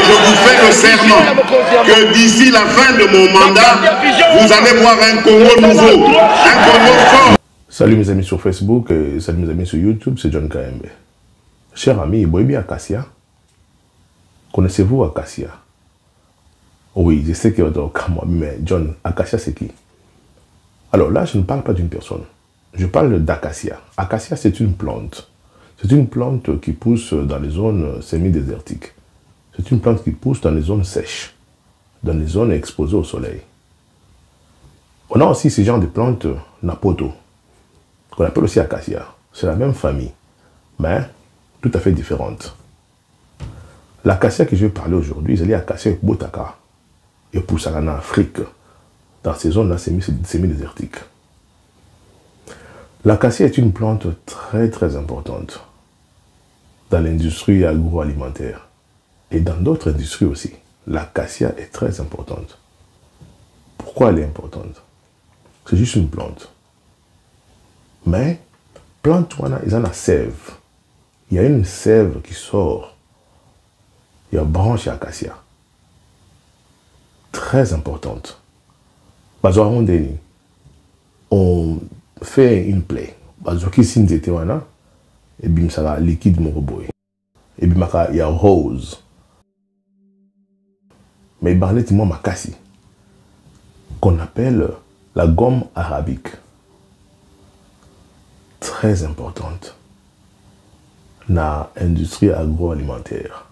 je vous fais le serment que d'ici la fin de mon mandat, vous allez voir un Congo nouveau, un Congo fort. Salut mes amis sur Facebook et salut mes amis sur YouTube, c'est John Kaembe. Cher ami, Boibi Acacia, connaissez-vous Acacia? Oui, je sais que comme moi, mais John, Acacia c'est qui? Alors là, je ne parle pas d'une personne. Je parle d'acacia. Acacia, c'est une plante. C'est une plante qui pousse dans les zones semi-désertiques. C'est une plante qui pousse dans les zones sèches, dans les zones exposées au soleil. On a aussi ce genre de plantes napoto, qu'on appelle aussi acacia. C'est la même famille, mais tout à fait différente. L'acacia que je vais parler aujourd'hui, c'est l'acacia botaka. Et pousse en Afrique, dans ces zones-là semi-désertiques. L'acacia est une plante très très importante dans l'industrie agroalimentaire et dans d'autres industries aussi. L'acacia est très importante. Pourquoi elle est importante? C'est juste une plante. Mais, plante, ils ont la sève. Il y a une sève qui sort. Il y a une branche acacia. Très importante. On fait une plaie. Et bien, ça va liquide moroboy. Et bien, il y a rose. Mais il y a makasi, qu'on appelle la gomme arabique. Très importante dans l'industrie agroalimentaire.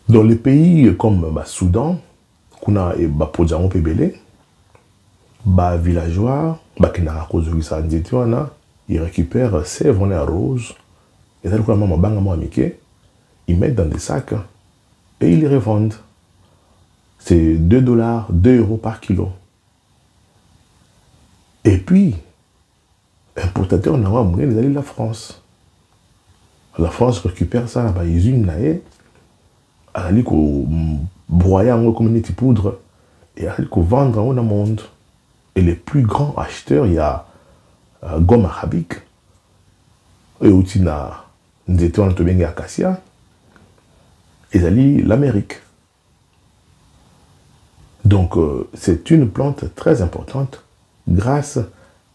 Dans les pays comme le Soudan, on a des villageois, ils récupèrent sève rose, ils mettent dans des sacs et ils les revendent. C'est 2 $, 2 € par kilo. Et puis, importateur, on a la France. La France récupère ça, ils usent elle a broyer comme une petite poudre et elle a vendre dans le monde. Et les plus grands acheteurs, il y a gomme arabique et aussi nous étions en acacia et l'Amérique. Donc c'est une plante très importante grâce à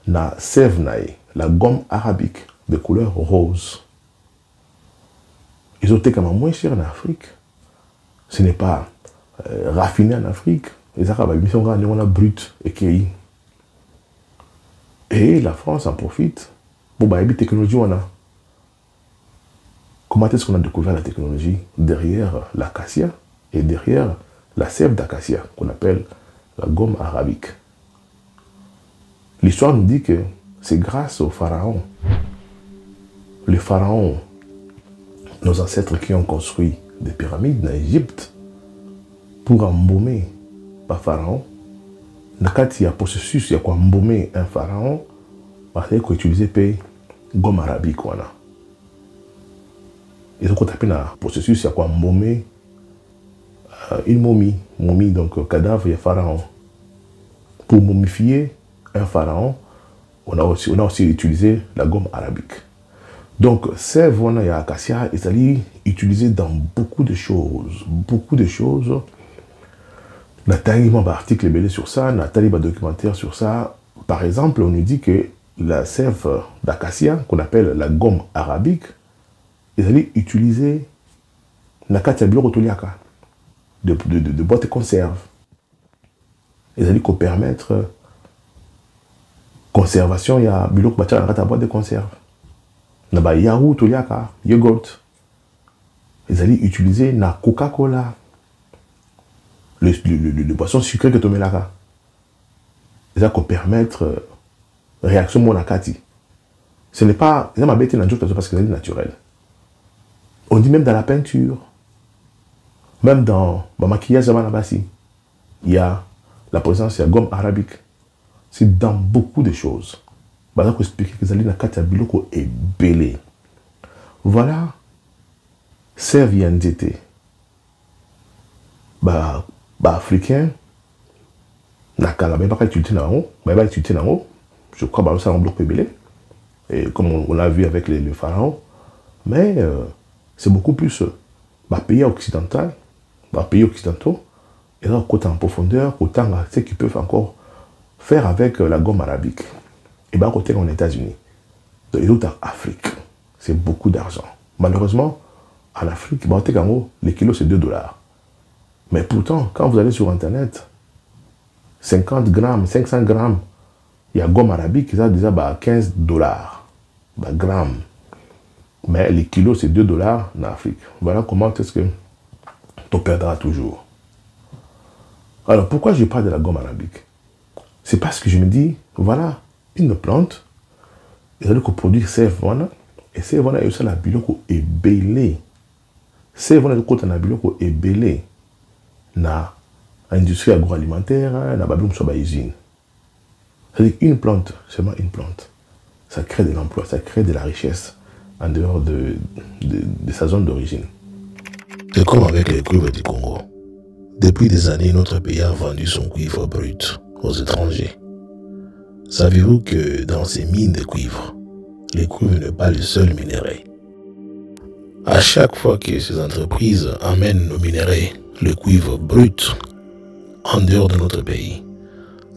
la sève, la gomme arabique de couleur rose. Ils ont été quand même moins chers en Afrique. Ce n'est pas raffiné en Afrique. Les Arabes sont brut et cueillis. Et la France en profite pour la technologie. Comment est-ce qu'on a découvert la technologie derrière l'acacia et derrière la sève d'acacia qu'on appelle la gomme arabique? L'histoire nous dit que c'est grâce aux pharaons. Les pharaons, nos ancêtres qui ont construit des pyramides en Égypte pour embaumer un pharaon. Dans il y a processus, il y a quoi embaumer un pharaon, parce qu'il faut utiliser gomme arabique. Ils ont tapé dans le processus, il y a quoi embaumer une momie, donc cadavre et pharaon. Pour momifier un pharaon, on a aussi utilisé la gomme arabique. Donc, ces vona et acacia est utilisé dans beaucoup de choses. Beaucoup de choses. On a un article belé sur ça, on a un documentaire sur ça. Par exemple, on nous dit que la sève d'acacia, qu'on appelle la gomme arabique, est utilisée dans la de boîtes de conserve. Ils qu'on permettre conservation, il y a une boîte de conserve. Il y a yaourt, yogourt. Ils allaient utiliser la Coca-Cola. Le boisson sucré que tu mets là. Ils allaient permettre réaction monacati. Ce n'est pas. Ils ont bêté dans le parce que c'est naturel. On dit même dans la peinture, même dans le maquillage, il y a la présence de la gomme arabique. C'est dans beaucoup de choses. Je vais expliquer que les gens est belé. Voilà, sève yandité. Africain, n'a pas utilisé je crois que ça a un bloc belé. Et comme on l'a vu avec les pharaons, mais c'est beaucoup plus pays occidentaux, et là, côté en profondeur, autant ce qu'ils peuvent encore faire avec la gomme arabique. Et bien, côté en États-Unis, et l'autre en Afrique, c'est beaucoup d'argent. Malheureusement, en Afrique, les kilos, c'est 2 $. Mais pourtant, quand vous allez sur Internet, 50 grammes, 500 grammes, il y a gomme arabique, ça déjà 15 $. Grammes. Mais les kilos, c'est 2 $ en Afrique. Voilà comment est-ce que tu perdras toujours. Alors, pourquoi je parle de la gomme arabique? C'est parce que je me dis, voilà, une plante, et elle produit ces ventes, et ces ventes, il y a la biloko est belé. Ces ventes, côté na biloko est belé. Na industrie agroalimentaire, na babylon sur usine. C'est-à-dire une plante, seulement une plante. Ça crée de l'emploi, ça crée de la richesse en dehors de sa zone d'origine. C'est comme avec les cuivres du Congo. Depuis des années, notre pays a vendu son cuivre brut aux étrangers. Savez-vous que dans ces mines de cuivre, le cuivre n'est pas le seul minerai? À chaque fois que ces entreprises amènent nos minerais, le cuivre brut, en dehors de notre pays,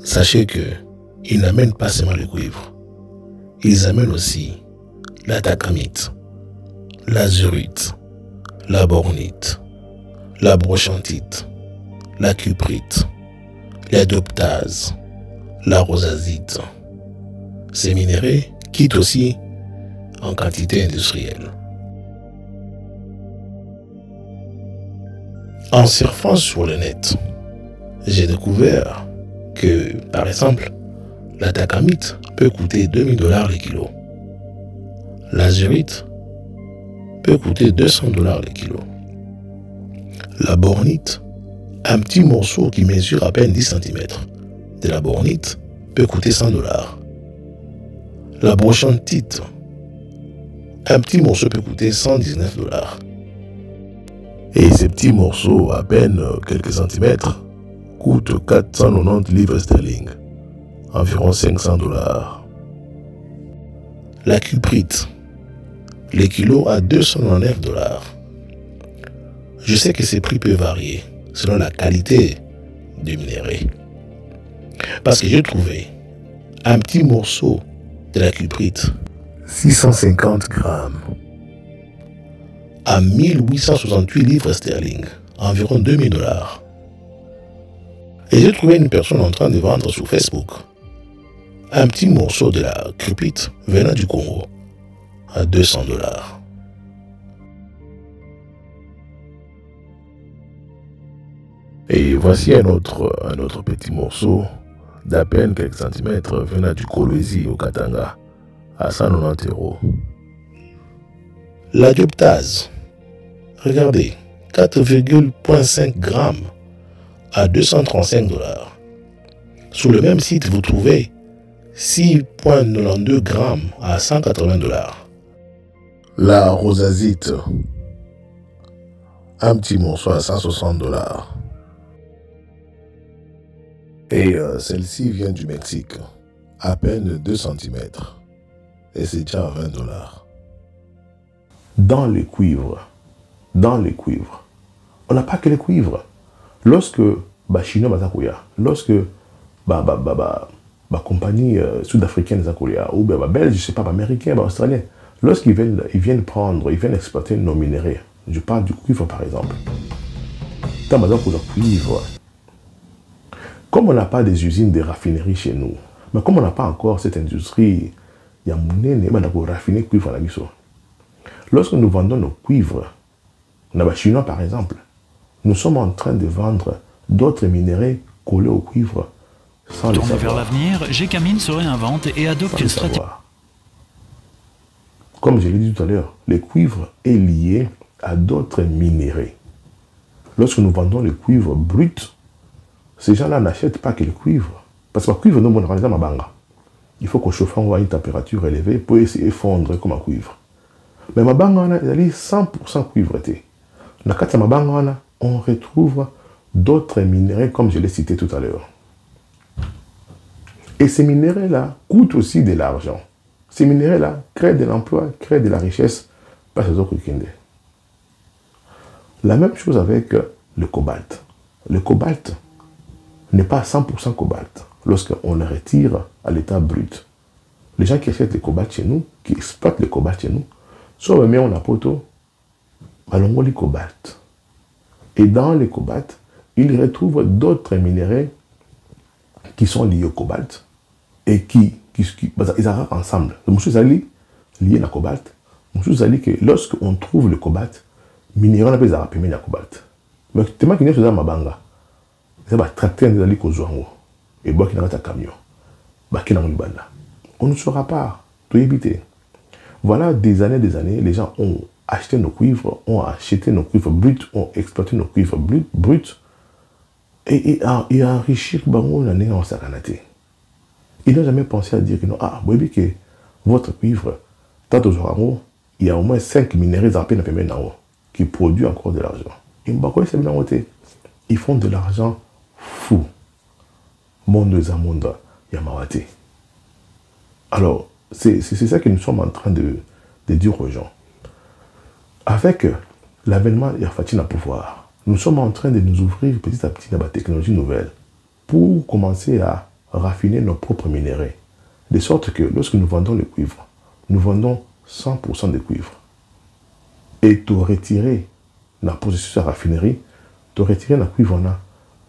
sachez qu'ils n'amènent pas seulement le cuivre. Ils amènent aussi la tacamite, l'azurite, la bornite, la brochantite, la cuprite, la dioptase, la rosazite. Ces minéraux quittent aussi en quantité industrielle. En surfant sur le net, j'ai découvert que, par exemple, la tacamite peut coûter 2000 $ le kilo. L'azurite peut coûter 200 $ le kilo. La bornite, un petit morceau qui mesure à peine 10 cm de la bornite peut coûter 100 $. La brochantite, un petit morceau peut coûter 119 $. Et ces petits morceaux, à peine quelques centimètres, coûtent 490 livres sterling, environ 500 $. La cuprite, les kilos à 299 $. Je sais que ces prix peuvent varier selon la qualité du minerai. Parce que j'ai trouvé un petit morceau de la cuprite, 650 grammes, à 1868 livres sterling, environ 2000 $. Et j'ai trouvé une personne en train de vendre sur Facebook un petit morceau de la cuprite venant du Congo à 200 $. Et voici un autre petit morceau d'à peine quelques centimètres venant du Kolwezi au Katanga à 190 €. La dioptase, regardez, 4,5 grammes à 235 $. Sur le même site, vous trouvez 6,92 grammes à 180 $. La rosazite, un petit morceau à 160 $. Et celle-ci vient du Mexique, à peine 2 cm. Et c'est déjà à 20 $. Dans les cuivres, on n'a pas que les cuivres. Lorsque Chinois lorsque compagnie sud-africaine ou belge, je sais pas, américain, australien, lorsqu'ils viennent exploiter nos minéraux, je parle du cuivre par exemple. Dans le cuivre, comme on n'a pas des usines de raffinerie chez nous, mais comme on n'a pas encore cette industrie, il y a raffiner le cuivre à la guisson. Lorsque nous vendons nos cuivres, les Chinois par exemple, nous sommes en train de vendre d'autres minéraux collés au cuivre sans le savoir. Vers l'avenir, Gécamine se réinvente et adopte une stratégie. Comme je l'ai dit tout à l'heure, le cuivre est lié à d'autres minéraux. Lorsque nous vendons le cuivre brut, ces gens-là n'achètent pas que le cuivre. Parce que le cuivre, nous, on a mabanga. Il faut qu'au chauffant à une température élevée pour essayer de fondre comme un cuivre. Mais mabanga, il est 100% cuivreté. Dans le mabanga, on retrouve d'autres minéraux comme je l'ai cité tout à l'heure. Et ces minéraux-là coûtent aussi de l'argent. Ces minéraux-là créent de l'emploi, créent de la richesse, pas ces autres kinde. La même chose avec le cobalt. Le cobalt n'est pas 100% cobalt lorsqu'on le retire à l'état brut. Les gens qui achètent le cobalt chez nous, qui exploitent le cobalt chez nous, soit mis en apoto, allons le cobalt. Et dans le cobalt, ils retrouvent d'autres minéraux qui sont liés au cobalt et qui ils arrivent ensemble. Le monsieur Zali lié au cobalt. Le monsieur Zali que lorsqu'on trouve le cobalt, minéraux n'a pas appelé le cobalt. Mais tellement qu'il y a chose à mabanga, ça va tracter des ali kozwango et bois qui n'a pas de camion, bah qui n'a pas de banda. On ne saura pas tout éviter. Voilà des années, les gens ont acheté nos cuivres, ont acheté nos cuivres bruts, ont exploité nos cuivres bruts et enrichi l'année en Saranate. Ils n'ont jamais pensé à dire que non, ah, vous voyez que votre cuivre, tant aux orangs, il y a au moins 5 minéraux à peine qui produisent encore de l'argent. Ils font de l'argent fou. Monde Zamonda, Yamawate. Alors, c'est ça que nous sommes en train de dire aux gens. Avec l'avènement Yarfati à pouvoir, nous sommes en train de nous ouvrir petit à petit dans la technologie nouvelle pour commencer à raffiner nos propres minéraux. De sorte que lorsque nous vendons le cuivre, nous vendons 100% de cuivre. Et pour retirer la processus à raffinerie, pour retirer la cuivre, on a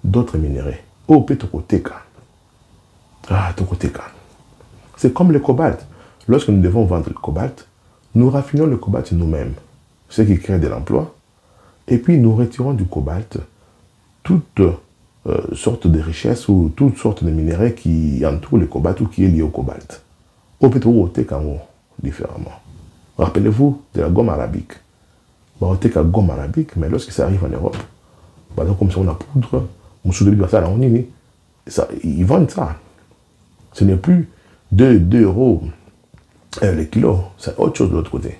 d'autres minéraux. Oh, Petokoteka. Ah, Tokoteka. C'est comme le cobalt. Lorsque nous devons vendre le cobalt, nous raffinons le cobalt nous-mêmes, ce qui crée de l'emploi, et puis nous retirons du cobalt toutes sortes de richesses ou toutes sortes de minéraux qui entourent le cobalt ou qui est lié au cobalt. Au Petokoteka, différemment. Rappelez-vous de la gomme arabique. On a gomme arabique, mais lorsque ça arrive en Europe, comme ça on a poudre, ils vendent ça. Ce n'est plus 2 euros le kilo, c'est autre chose de l'autre côté.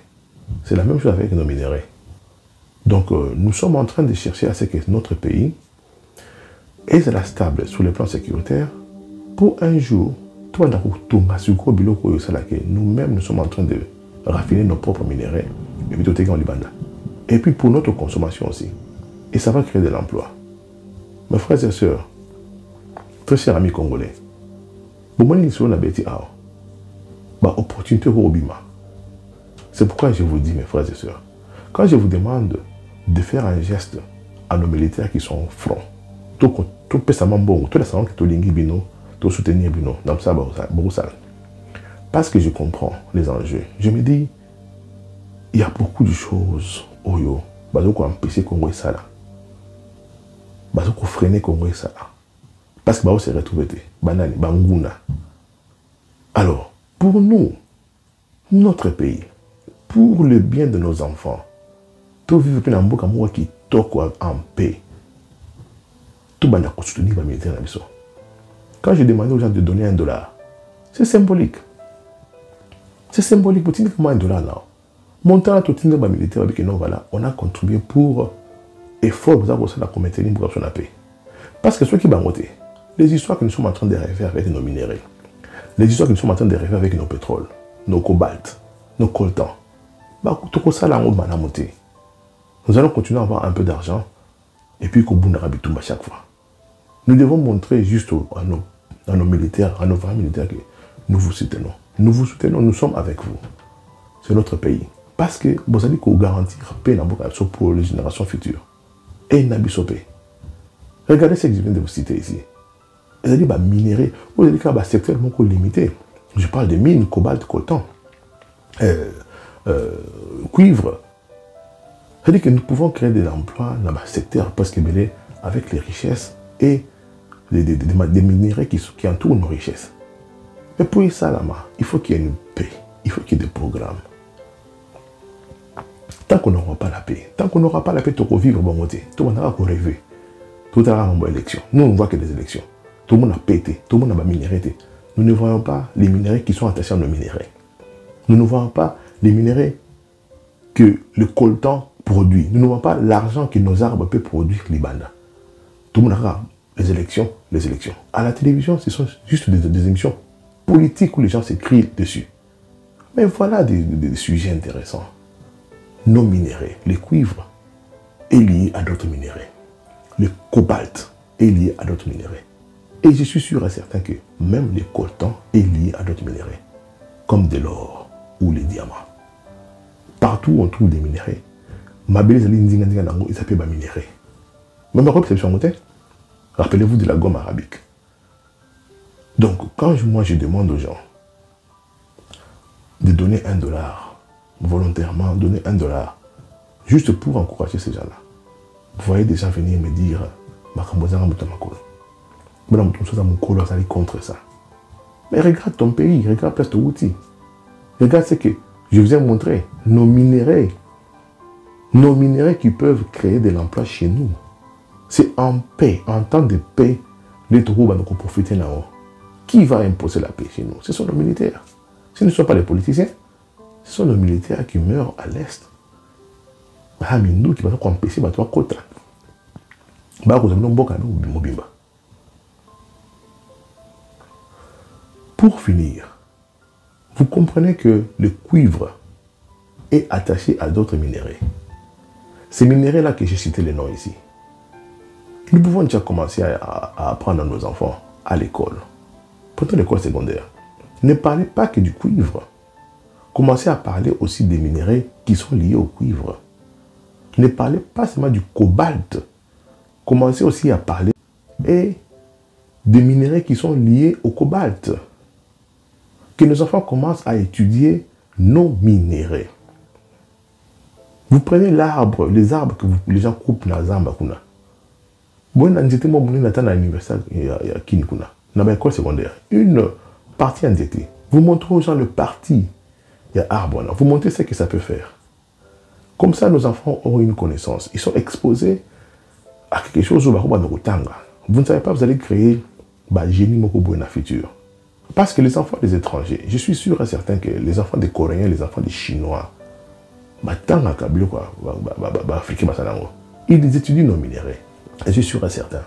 C'est la même chose avec nos minéraux. Donc nous sommes en train de chercher à ce que notre pays est stable sur le plan sécuritaire pour un jour, nous-mêmes nous sommes en train de raffiner nos propres minéraux et puis pour notre consommation aussi. Et ça va créer de l'emploi. Mes frères et sœurs, très chers amis congolais, c'est pourquoi je vous dis, mes frères et sœurs, quand je vous demande de faire un geste à nos militaires qui sont au front, tout soutenir Bino, parce que je comprends les enjeux, je me dis, il y a beaucoup de choses oyo bazoko empêcher Congo ça là bazoko freiner Congo ça là parce que se retrouver banani banguna. Alors pour nous, notre pays, pour le bien de nos enfants, tout vivre dans mboka moi qui toko en paix, tout banda ko soutenir les militaires na biso. Quand je demandais aux gens de donner $1, c'est symbolique. C'est symbolique pour tenir comment $1 là. Montant tout le monde militaire avec nous, voilà, on a contribué pour effort pour maintenir la paix. Parce que ceux qui bangotent, les histoires que nous sommes en train de rêver avec nos minéraux, les histoires que nous sommes en train de rêver avec nos pétroles, nos cobalt, nos coltans, tout ça là, nous allons continuer à avoir un peu d'argent et puis qu'on bout à chaque fois. Nous devons montrer juste à nos militaires, à nos vrais militaires que nous vous soutenons. Nous vous soutenons, nous sommes avec vous. C'est notre pays. Parce que vous allez garantir paix pour les générations futures. Et Nabisopé. Regardez ce que je viens de vous citer ici. Vous allez minérer, vous allez faire un secteur limité. Je parle de mines, cobalt, coltan, cuivre. C'est-à-dire que nous pouvons créer de l'emploi dans un secteur presque belé avec les richesses et des minéraux qui entourent nos richesses. Mais pour ça, là-bas, il faut qu'il y ait une paix, il faut qu'il y ait des programmes. Tant qu'on n'aura pas la paix, tout va vivre bon côté, tout le monde va rêver. Tout le monde va élection. Nous, on ne voit que des élections. Tout le monde a pété, tout le monde a minéré. Nous ne voyons pas les minéraux qui sont attachés à nos minéraux. Nous ne voyons pas les minéraux que le coltan produit. Nous ne voyons pas l'argent que nos arbres peuvent produire Libanda. Tout le monde a les élections. À la télévision, ce sont juste des émissions politiques où les gens s'écrivent dessus. Mais voilà des sujets intéressants. Nos minéraux, les cuivres, est lié à d'autres minéraux. Le cobalt est lié à d'autres minéraux. Et je suis sûr et certain que même le coltan est lié à d'autres minéraux, comme de l'or ou les diamants. Partout on trouve des minéraux. Ma belle il s'appelle des minéraux. Même en perception, rappelez-vous de la gomme arabique. Donc, quand moi je demande aux gens de donner $1, volontairement donner $1, juste pour encourager ces gens-là, vous voyez des gens venir me dire, contre ça. Mais regarde ton pays, regarde place de outil. Regarde ce que je vous ai montré, nos minéraux qui peuvent créer de l'emploi chez nous. C'est en paix, en temps de paix, les taureaux vont nous profiter là-haut. Qui va imposer la paix chez nous? Ce sont nos militaires. Ce ne sont pas les politiciens, ce sont nos militaires qui meurent à l'Est. Qui va empêcher la côte. Pour finir, vous comprenez que le cuivre est attaché à d'autres minéraux. Ces minéraux-là que j'ai cité les noms ici, nous pouvons déjà commencer à apprendre à nos enfants à l'école, pourtant l'école secondaire. Ne parlez pas que du cuivre. Commencez à parler aussi des minéraux qui sont liés au cuivre. Ne parlez pas seulement du cobalt. Commencez aussi à parler des minéraux qui sont liés au cobalt. Que nos enfants commencent à étudier nos minéraux. Vous prenez l'arbre, les arbres que les gens coupent dans les arbres. Bon, j'étais moi à l'université à Kinikuna, dans l'école secondaire. Une partie en été. Vous montrez aux gens le parti il y a arbre. Vous montrez ce que ça peut faire. Comme ça, nos enfants auront une connaissance. Ils sont exposés à quelque chose où vous ne savez pas, vous allez créer un génie dans le futur. Parce que les enfants des étrangers, je suis sûr et certain que les enfants des Coréens, les enfants des Chinois, ils étudient nos minéraux. Je suis sûr et certain.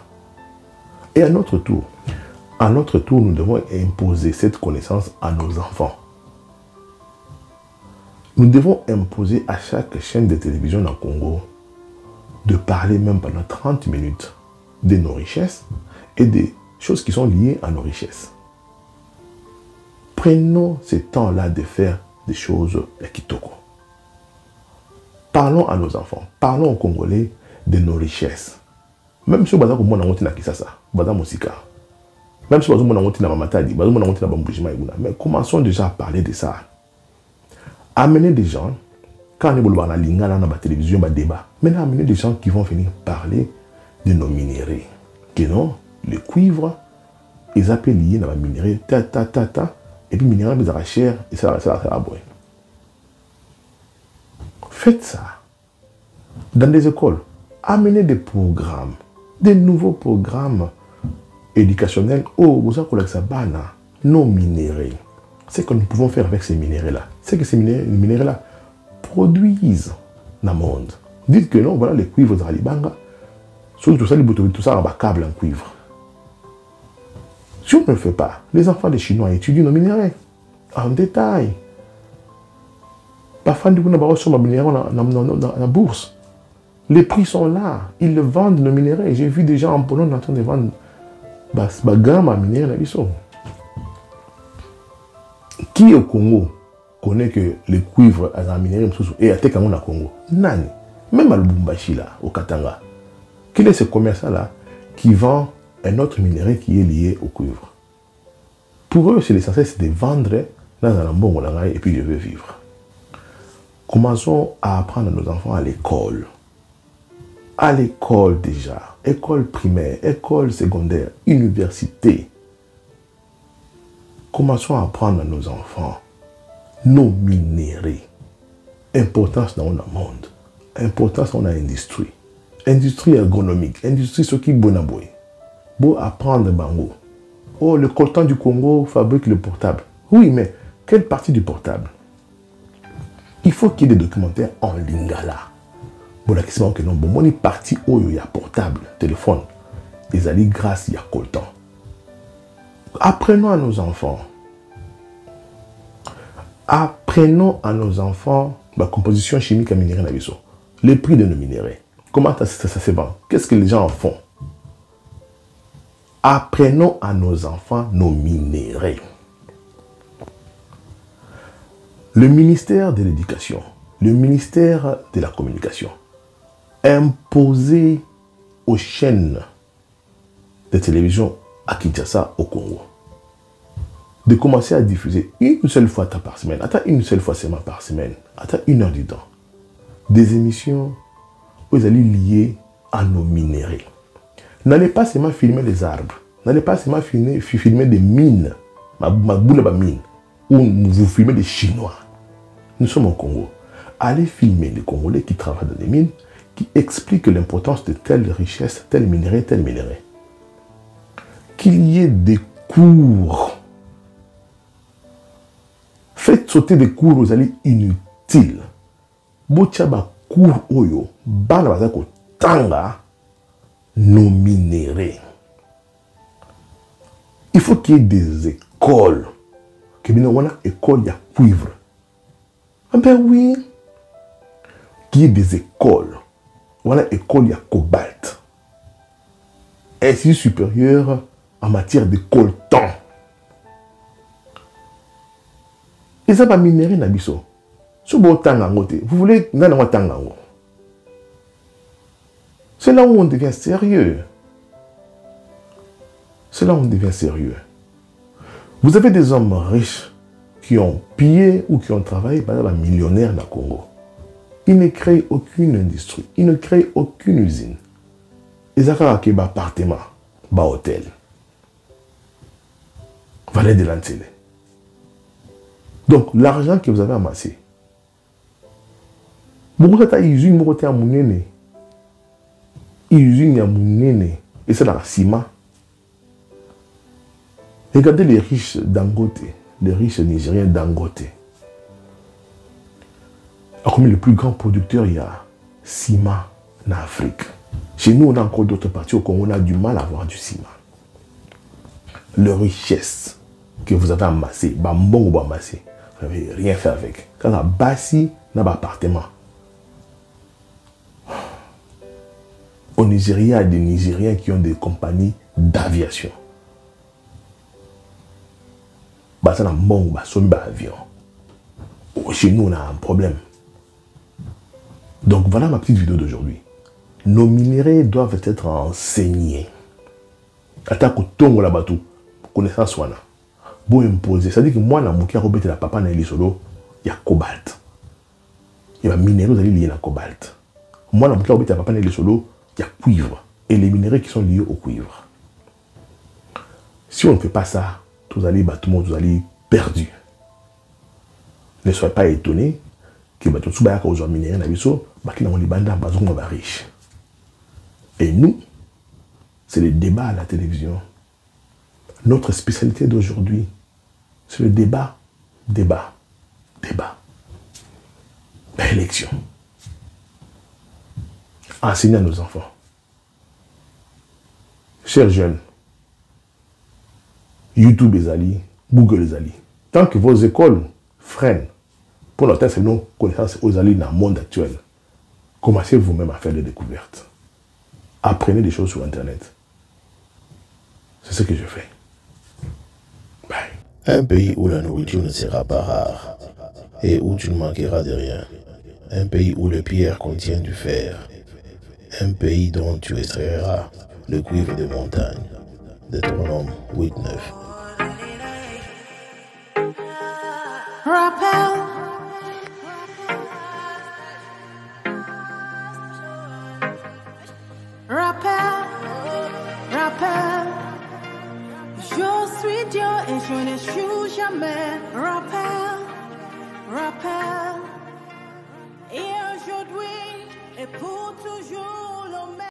Et à notre tour, nous devons imposer cette connaissance à nos enfants. Nous devons imposer à chaque chaîne de télévision en Congo de parler même pendant 30 minutes de nos richesses et des choses qui sont liées à nos richesses. Prenons ce temps-là de faire des choses à Kitoko. Parlons à nos enfants, parlons aux Congolais de nos richesses. Même si vous avez un Kisasa, même si vous avez un Mamatadi, mais commençons déjà à parler de ça. Amener des gens, quand on a la télévision, débat, maintenant amener des gens qui vont venir parler de nos minéraux. Que non, le cuivre, ils appellent lié dans les minéraux, et puis les minéraux, ils ont cher, et ça va boire. Faites ça. Dans des écoles, amenez des programmes, des nouveaux programmes éducationnels. Oh, vous avez nos minéraux. C'est ce que nous pouvons faire avec ces minéraux-là. C'est que ces minéraux-là produisent dans le monde. Dites que non, voilà les cuivres de Ralibanga. Surtout tout ça, on va câble en cuivre. Si on ne le fait pas, les enfants des Chinois étudient nos minéraux en détail. Parfois, nous avons reçu nos minéraux dans la bourse. Les prix sont là. Ils le vendent, nos minéraux. J'ai vu des gens en Pologne en train de vendre des gammes à minéraux. Qui au Congo connaît que le cuivre est un minerai et à Tekamon au Congo? Nani. Même à Lubumbashi, là, au Katanga. Quel est ce commerçant-là qui vend un autre minerai qui est lié au cuivre? Pour eux, c'est l'essentiel, c'est de vendre dans un bon et puis je veux vivre. Commençons à apprendre à nos enfants à l'école. À l'école déjà. École primaire, école secondaire, université. Commençons à apprendre à nos enfants nos minéraux. Importance dans le monde. Importance dans l'industrie. Industrie agronomique. Industrie ce qui est bon à boire. Bon apprendre bango. Oh, le coltan du Congo fabrique le portable. Oui, mais quelle partie du portable? Il faut qu'il y ait des documentaires en lingala. Bon, la question est que non, bon, mon partie où il y a portable, téléphone, ils allaient grâce à coltan. Apprenons à nos enfants. Apprenons à nos enfants la composition chimique à minéraux. Les prix de nos minéraux. Comment ça se vend? Qu'est-ce que les gens en font? Apprenons à nos enfants nos minéraux. Le ministère de l'Éducation, le ministère de la Communication, imposait aux chaînes de télévision à Kinshasa, au Congo, de commencer à diffuser une seule fois par semaine, attends une seule fois seulement par semaine, attends 1 heure du temps, des émissions où ils allaient lier à nos minéraux. N'allez pas seulement filmer les arbres, n'allez pas seulement filmer des mines, ma boule à mine, ou vous filmez des Chinois. Nous sommes au Congo. Allez filmer les Congolais qui travaillent dans les mines, qui expliquent l'importance de telle richesse, tel minerai, tel minerai. Qu'il y ait des cours. Faites sauter des cours aux alliés inutiles. Bochaba cours oyo, bana bazako tanga nos minéraux. Il faut qu'il y ait des écoles. Que bien on a école ya cuivre. Ah ben oui. Qu'il y ait des écoles. Voilà école ya cobalt. Institut supérieur en matière de coltan. Et ça va minérer nabiso. Vous voulez c'est là où on devient sérieux. C'est là où on devient sérieux. Vous avez des hommes riches qui ont pillé ou qui ont travaillé par exemple millionnaires dans le Congo. Ils ne créent aucune industrie. Ils ne créent aucune usine. Ils ont fait un appartement, un hôtel. Valet de l'Antille. Donc, l'argent que vous avez amassé, beaucoup de usines, beaucoup de usines, usines, et c'est dans la ciment. Regardez les riches Dangote, les riches Nigériens Dangote. Comme le plus grand producteur, il y a ciment en Afrique. Chez nous, on a encore d'autres parties au Congo, on a du mal à avoir du ciment. La richesse que vous avez amassée, vous n'avez rien fait avec. Quand la bassi n'a pas d'appartement. Au Nigeria, il y a des Nigériens qui ont des compagnies d'aviation. Ça n'a pas avion. Chez nous, on a un problème. Donc voilà ma petite vidéo d'aujourd'hui. Nos minéraux doivent être enseignés. Attends que tongo la bateau, connaissance soit là. Bon imposer, ça dit que moi, dans mon cas, la papa n'a solo, il y a cobalt. Il y a des minéraux liés à cobalt. Moi, dans mon cas, la papa n'a solo, il y a cuivre. Et les minéraux qui sont liés au cuivre. Si on ne fait pas ça, tout le monde est perdu. Ne soyez pas étonnés que tout le monde est minéraux, riche. Et nous, c'est le débat à la télévision. Notre spécialité d'aujourd'hui, c'est le débat. Élection. Enseigner à nos enfants. Chers jeunes, YouTube les alliés, Google les alliés. Tant que vos écoles freinent pour notre nos connaissances aux alliés dans le monde actuel, commencez vous-même à faire des découvertes. Apprenez des choses sur Internet. C'est ce que je fais. Bye. Un pays où la nourriture ne sera pas rare et où tu ne manqueras de rien. Un pays où le pierre contient du fer. Un pays dont tu extrairas le cuivre des montagnes. Deutéronome 8-9. Rappel. Je suis Dieu et je n'échoue jamais. Rappel. Et aujourd'hui et pour toujours.